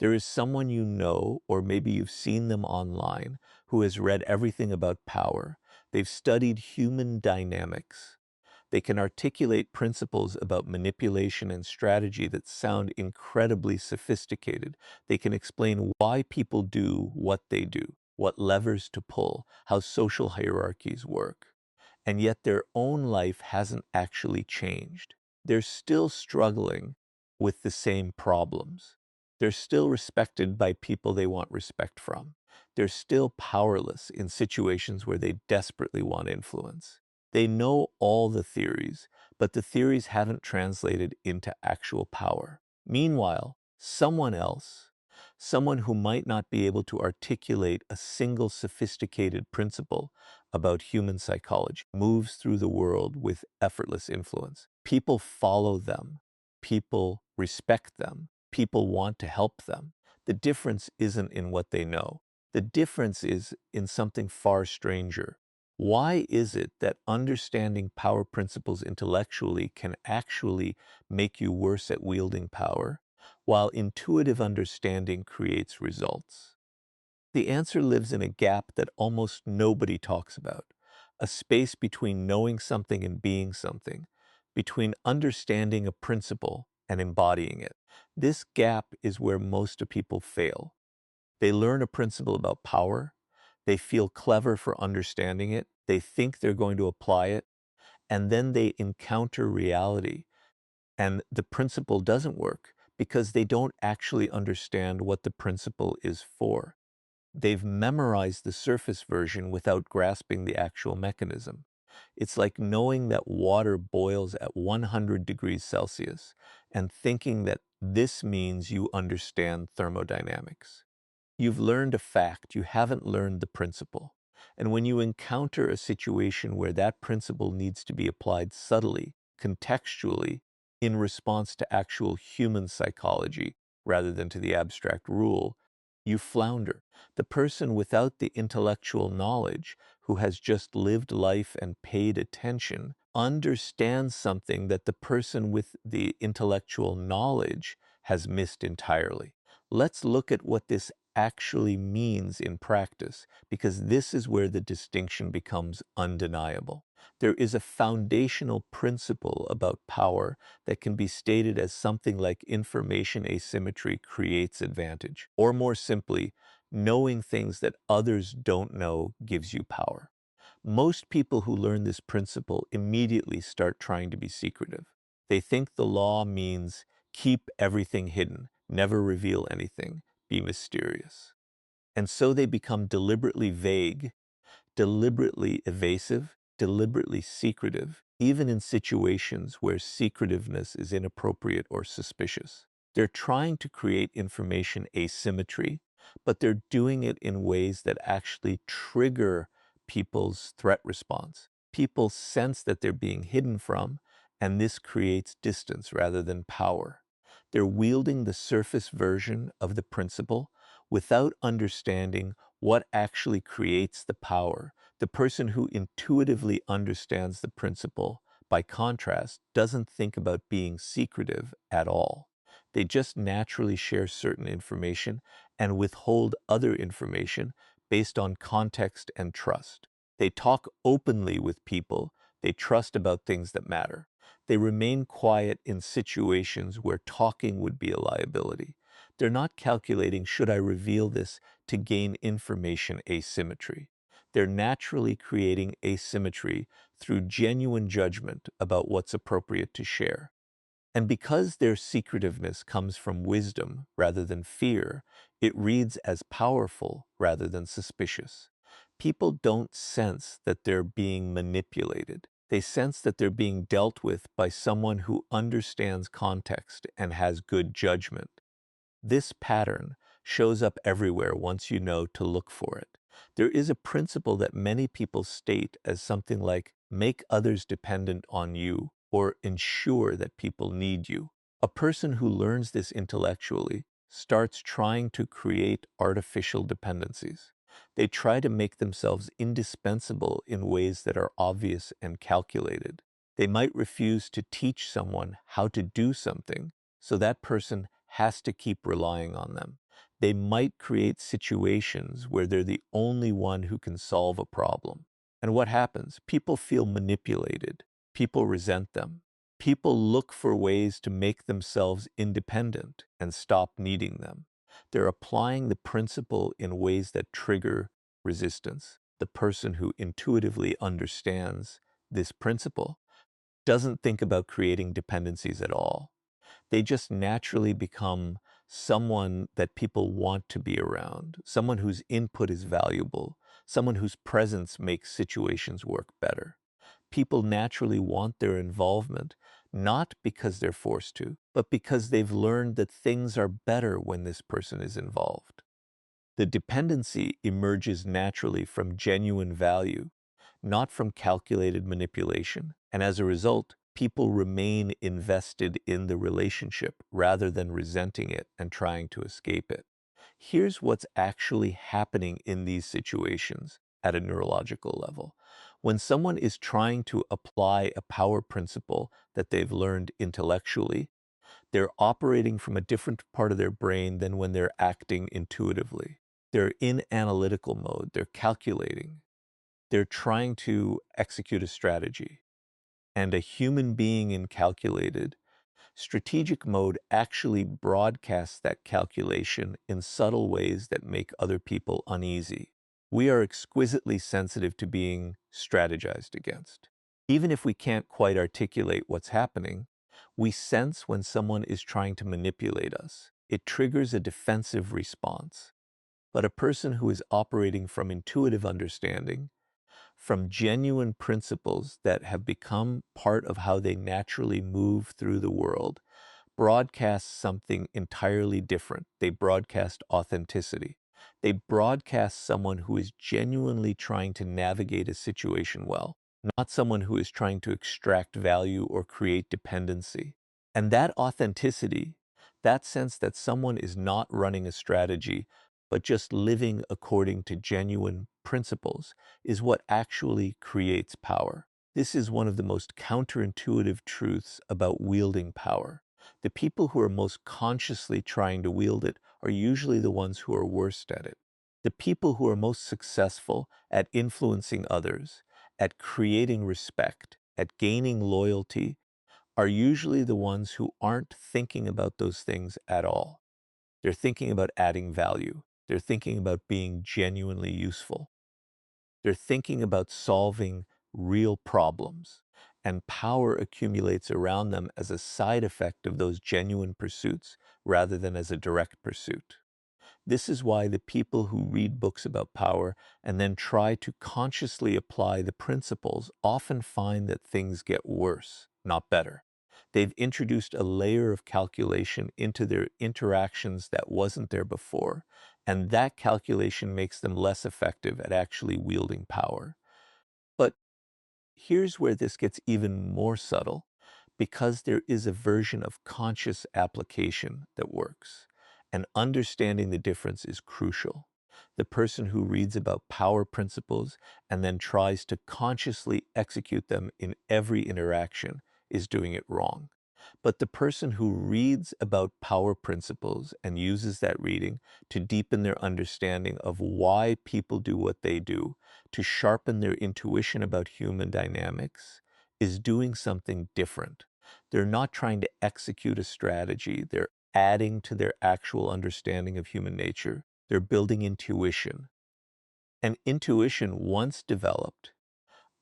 There is someone you know, or maybe you've seen them online, who has read everything about power. They've studied human dynamics. They can articulate principles about manipulation and strategy that sound incredibly sophisticated. They can explain why people do what they do, what levers to pull, how social hierarchies work. And yet their own life hasn't actually changed. They're still struggling with the same problems. They're still respected by people they want respect from. They're still powerless in situations where they desperately want influence. They know all the theories, but the theories haven't translated into actual power. Meanwhile, someone else, someone who might not be able to articulate a single sophisticated principle about human psychology, moves through the world with effortless influence. People follow them. People respect them. People want to help them. The difference isn't in what they know. The difference is in something far stranger. Why is it that understanding power principles intellectually can actually make you worse at wielding power, while intuitive understanding creates results? The answer lives in a gap that almost nobody talks about, a space between knowing something and being something, between understanding a principle and embodying it. This gap is where most of people fail. They learn a principle about power, they feel clever for understanding it, they think they're going to apply it, and then they encounter reality, and the principle doesn't work because they don't actually understand what the principle is for. They've memorized the surface version without grasping the actual mechanism. It's like knowing that water boils at 100 degrees Celsius and thinking that this means you understand thermodynamics. You've learned a fact, you haven't learned the principle. And when you encounter a situation where that principle needs to be applied subtly, contextually, in response to actual human psychology rather than to the abstract rule, you flounder. The person without the intellectual knowledge, who has just lived life and paid attention, understands something that the person with the intellectual knowledge has missed entirely. Let's look at what this actually means in practice, because this is where the distinction becomes undeniable. There is a foundational principle about power that can be stated as something like information asymmetry creates advantage, or more simply, knowing things that others don't know gives you power. Most people who learn this principle immediately start trying to be secretive. They think the law means keep everything hidden, never reveal anything, be mysterious. And so they become deliberately vague, deliberately evasive, deliberately secretive, even in situations where secretiveness is inappropriate or suspicious. They're trying to create information asymmetry, but they're doing it in ways that actually trigger people's threat response. People sense that they're being hidden from, and this creates distance rather than power. They're wielding the surface version of the principle without understanding what actually creates the power. The person who intuitively understands the principle, by contrast, doesn't think about being secretive at all. They just naturally share certain information and withhold other information based on context and trust. They talk openly with people they trust about things that matter. They remain quiet in situations where talking would be a liability. They're not calculating, should I reveal this to gain information asymmetry? They're naturally creating asymmetry through genuine judgment about what's appropriate to share. And because their secretiveness comes from wisdom rather than fear, it reads as powerful rather than suspicious. People don't sense that they're being manipulated. They sense that they're being dealt with by someone who understands context and has good judgment. This pattern shows up everywhere once you know to look for it. There is a principle that many people state as something like, make others dependent on you or ensure that people need you. A person who learns this intellectually starts trying to create artificial dependencies. They try to make themselves indispensable in ways that are obvious and calculated. They might refuse to teach someone how to do something so that person has to keep relying on them. They might create situations where they're the only one who can solve a problem. And what happens? People feel manipulated. People resent them. People look for ways to make themselves independent and stop needing them. They're applying the principle in ways that trigger resistance. The person who intuitively understands this principle doesn't think about creating dependencies at all. They just naturally become someone that people want to be around, someone whose input is valuable, someone whose presence makes situations work better. People naturally want their involvement, not because they're forced to, but because they've learned that things are better when this person is involved. The dependency emerges naturally from genuine value, not from calculated manipulation, and as a result, people remain invested in the relationship rather than resenting it and trying to escape it. Here's what's actually happening in these situations at a neurological level. When someone is trying to apply a power principle that they've learned intellectually, they're operating from a different part of their brain than when they're acting intuitively. They're in analytical mode, they're calculating, they're trying to execute a strategy. And a human being in calculated, strategic mode actually broadcasts that calculation in subtle ways that make other people uneasy. We are exquisitely sensitive to being strategized against. Even if we can't quite articulate what's happening, we sense when someone is trying to manipulate us. It triggers a defensive response. But a person who is operating from intuitive understanding, from genuine principles that have become part of how they naturally move through the world, broadcast something entirely different. They broadcast authenticity. They broadcast someone who is genuinely trying to navigate a situation well, not someone who is trying to extract value or create dependency. And that authenticity, that sense that someone is not running a strategy, but just living according to genuine principles, is what actually creates power. This is one of the most counterintuitive truths about wielding power. The people who are most consciously trying to wield it are usually the ones who are worst at it. The people who are most successful at influencing others, at creating respect, at gaining loyalty, are usually the ones who aren't thinking about those things at all. They're thinking about adding value. They're thinking about being genuinely useful. They're thinking about solving real problems, and power accumulates around them as a side effect of those genuine pursuits rather than as a direct pursuit. This is why the people who read books about power and then try to consciously apply the principles often find that things get worse, not better. They've introduced a layer of calculation into their interactions that wasn't there before, and that calculation makes them less effective at actually wielding power. But here's where this gets even more subtle, because there is a version of conscious application that works, and understanding the difference is crucial. The person who reads about power principles and then tries to consciously execute them in every interaction is doing it wrong. But the person who reads about power principles and uses that reading to deepen their understanding of why people do what they do, to sharpen their intuition about human dynamics, is doing something different. They're not trying to execute a strategy. They're adding to their actual understanding of human nature. They're building intuition. And intuition, once developed,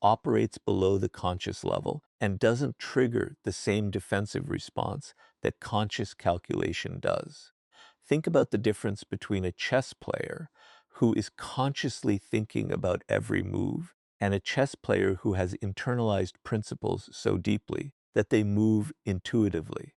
operates below the conscious level and doesn't trigger the same defensive response that conscious calculation does. Think about the difference between a chess player who is consciously thinking about every move and a chess player who has internalized principles so deeply that they move intuitively.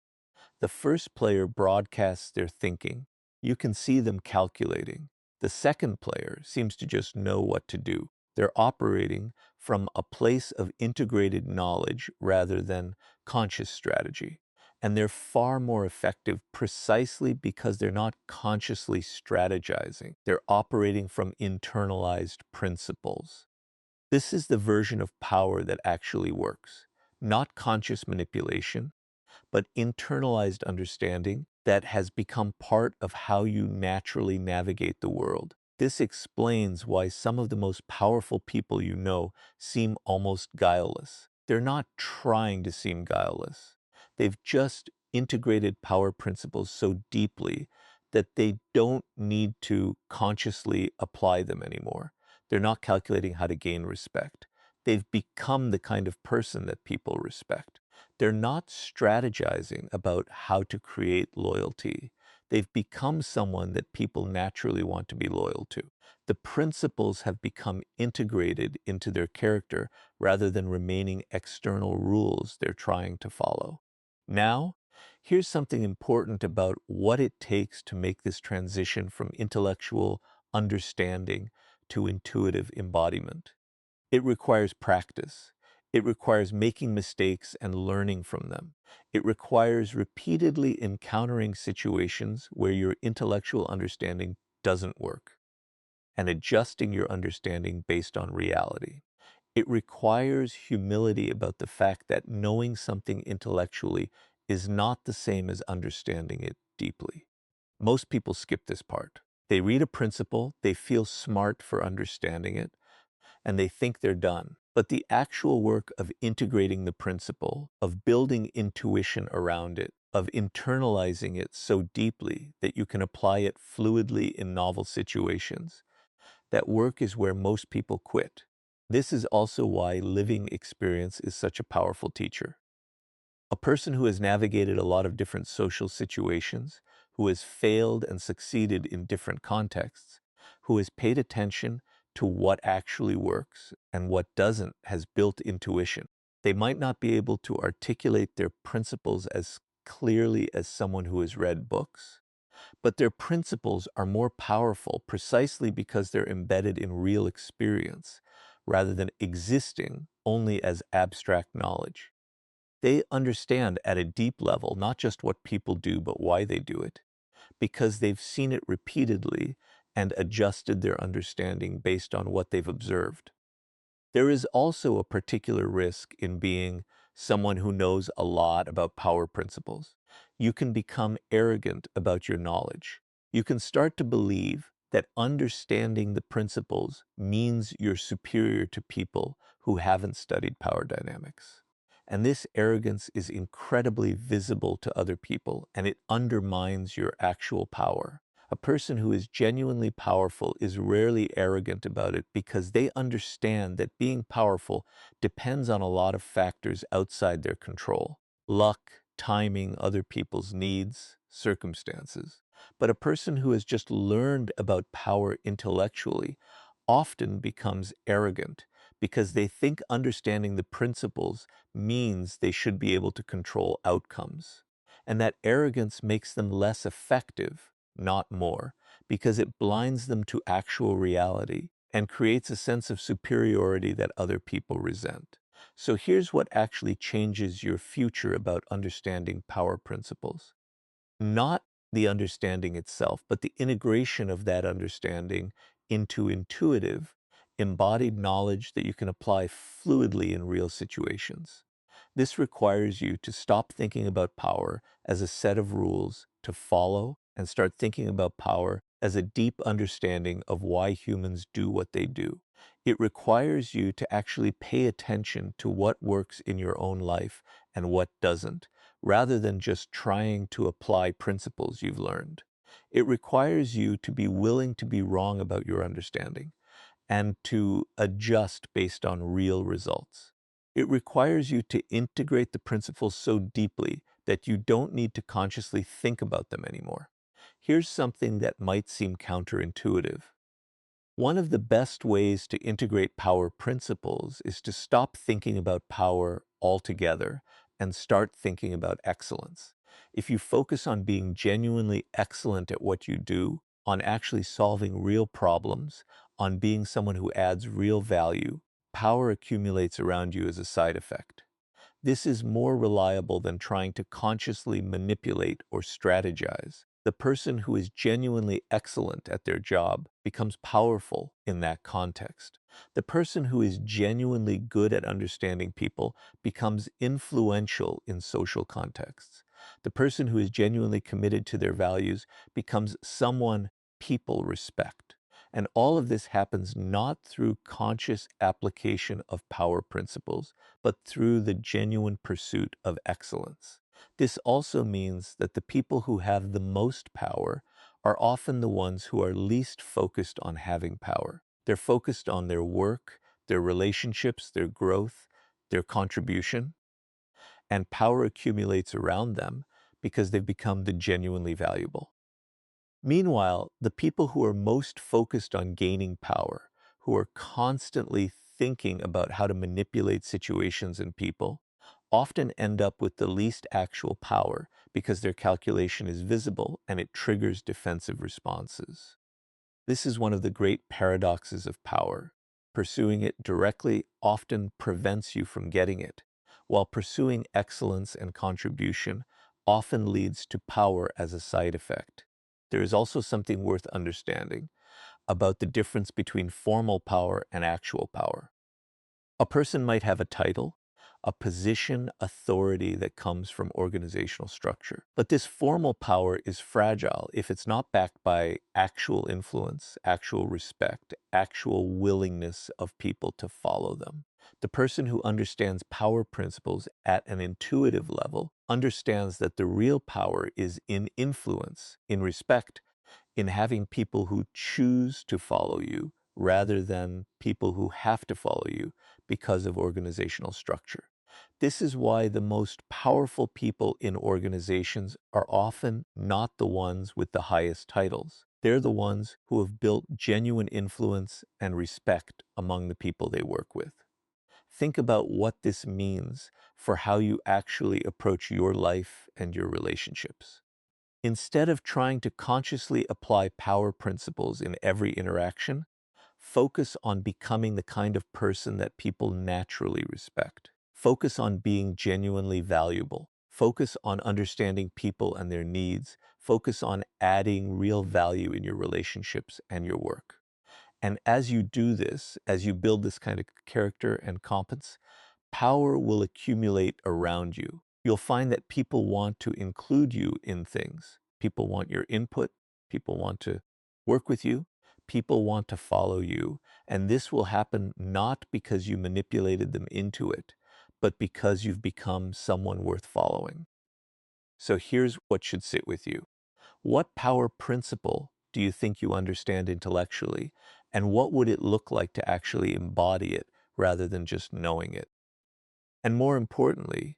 The first player broadcasts their thinking. You can see them calculating. The second player seems to just know what to do. They're operating from a place of integrated knowledge rather than conscious strategy. And they're far more effective precisely because they're not consciously strategizing. They're operating from internalized principles. This is the version of power that actually works. Not conscious manipulation, but internalized understanding that has become part of how you naturally navigate the world. This explains why some of the most powerful people you know seem almost guileless. They're not trying to seem guileless. They've just integrated power principles so deeply that they don't need to consciously apply them anymore. They're not calculating how to gain respect. They've become the kind of person that people respect. They're not strategizing about how to create loyalty. They've become someone that people naturally want to be loyal to. The principles have become integrated into their character rather than remaining external rules they're trying to follow. Now, here's something important about what it takes to make this transition from intellectual understanding to intuitive embodiment. It requires practice. It requires making mistakes and learning from them. It requires repeatedly encountering situations where your intellectual understanding doesn't work and adjusting your understanding based on reality. It requires humility about the fact that knowing something intellectually is not the same as understanding it deeply. Most people skip this part. They read a principle, they feel smart for understanding it, and they think they're done. But the actual work of integrating the principle, of building intuition around it, of internalizing it so deeply that you can apply it fluidly in novel situations, that work is where most people quit. This is also why living experience is such a powerful teacher. A person who has navigated a lot of different social situations, who has failed and succeeded in different contexts, who has paid attention to what actually works and what doesn't, has built intuition. They might not be able to articulate their principles as clearly as someone who has read books, but their principles are more powerful precisely because they're embedded in real experience rather than existing only as abstract knowledge. They understand at a deep level not just what people do, but why they do it, because they've seen it repeatedly and adjusted their understanding based on what they've observed. There is also a particular risk in being someone who knows a lot about power principles. You can become arrogant about your knowledge. You can start to believe that understanding the principles means you're superior to people who haven't studied power dynamics. And this arrogance is incredibly visible to other people, and it undermines your actual power. A person who is genuinely powerful is rarely arrogant about it because they understand that being powerful depends on a lot of factors outside their control: luck, timing, other people's needs, circumstances. But a person who has just learned about power intellectually often becomes arrogant because they think understanding the principles means they should be able to control outcomes. And that arrogance makes them less effective, not more, because it blinds them to actual reality and creates a sense of superiority that other people resent. So here's what actually changes your future about understanding power principles. Not the understanding itself, but the integration of that understanding into intuitive, embodied knowledge that you can apply fluidly in real situations. This requires you to stop thinking about power as a set of rules to follow and start thinking about power as a deep understanding of why humans do what they do. It requires you to actually pay attention to what works in your own life and what doesn't, rather than just trying to apply principles you've learned. It requires you to be willing to be wrong about your understanding and to adjust based on real results. It requires you to integrate the principles so deeply that you don't need to consciously think about them anymore. Here's something that might seem counterintuitive. One of the best ways to integrate power principles is to stop thinking about power altogether and start thinking about excellence. If you focus on being genuinely excellent at what you do, on actually solving real problems, on being someone who adds real value, power accumulates around you as a side effect. This is more reliable than trying to consciously manipulate or strategize. The person who is genuinely excellent at their job becomes powerful in that context. The person who is genuinely good at understanding people becomes influential in social contexts. The person who is genuinely committed to their values becomes someone people respect. And all of this happens not through conscious application of power principles, but through the genuine pursuit of excellence. This also means that the people who have the most power are often the ones who are least focused on having power. They're focused on their work, their relationships, their growth, their contribution, and power accumulates around them because they've become the genuinely valuable. Meanwhile, the people who are most focused on gaining power, who are constantly thinking about how to manipulate situations and people, often end up with the least actual power because their calculation is visible and it triggers defensive responses. This is one of the great paradoxes of power. Pursuing it directly often prevents you from getting it, while pursuing excellence and contribution often leads to power as a side effect. There is also something worth understanding about the difference between formal power and actual power. A person might have a title, a position, authority that comes from organizational structure. But this formal power is fragile if it's not backed by actual influence, actual respect, actual willingness of people to follow them. The person who understands power principles at an intuitive level understands that the real power is in influence, in respect, in having people who choose to follow you rather than people who have to follow you because of organizational structure. This is why the most powerful people in organizations are often not the ones with the highest titles. They're the ones who have built genuine influence and respect among the people they work with. Think about what this means for how you actually approach your life and your relationships. Instead of trying to consciously apply power principles in every interaction, focus on becoming the kind of person that people naturally respect. Focus on being genuinely valuable. Focus on understanding people and their needs. Focus on adding real value in your relationships and your work. And as you do this, as you build this kind of character and competence, power will accumulate around you. You'll find that people want to include you in things. People want your input. People want to work with you. People want to follow you. And this will happen not because you manipulated them into it, but because you've become someone worth following. So here's what should sit with you. What power principle do you think you understand intellectually? And what would it look like to actually embody it rather than just knowing it? And more importantly,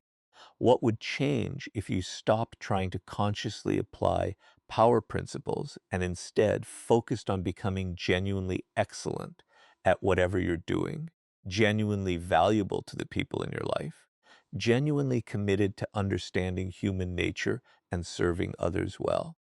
what would change if you stopped trying to consciously apply power principles and instead focused on becoming genuinely excellent at whatever you're doing, genuinely valuable to the people in your life, genuinely committed to understanding human nature and serving others well?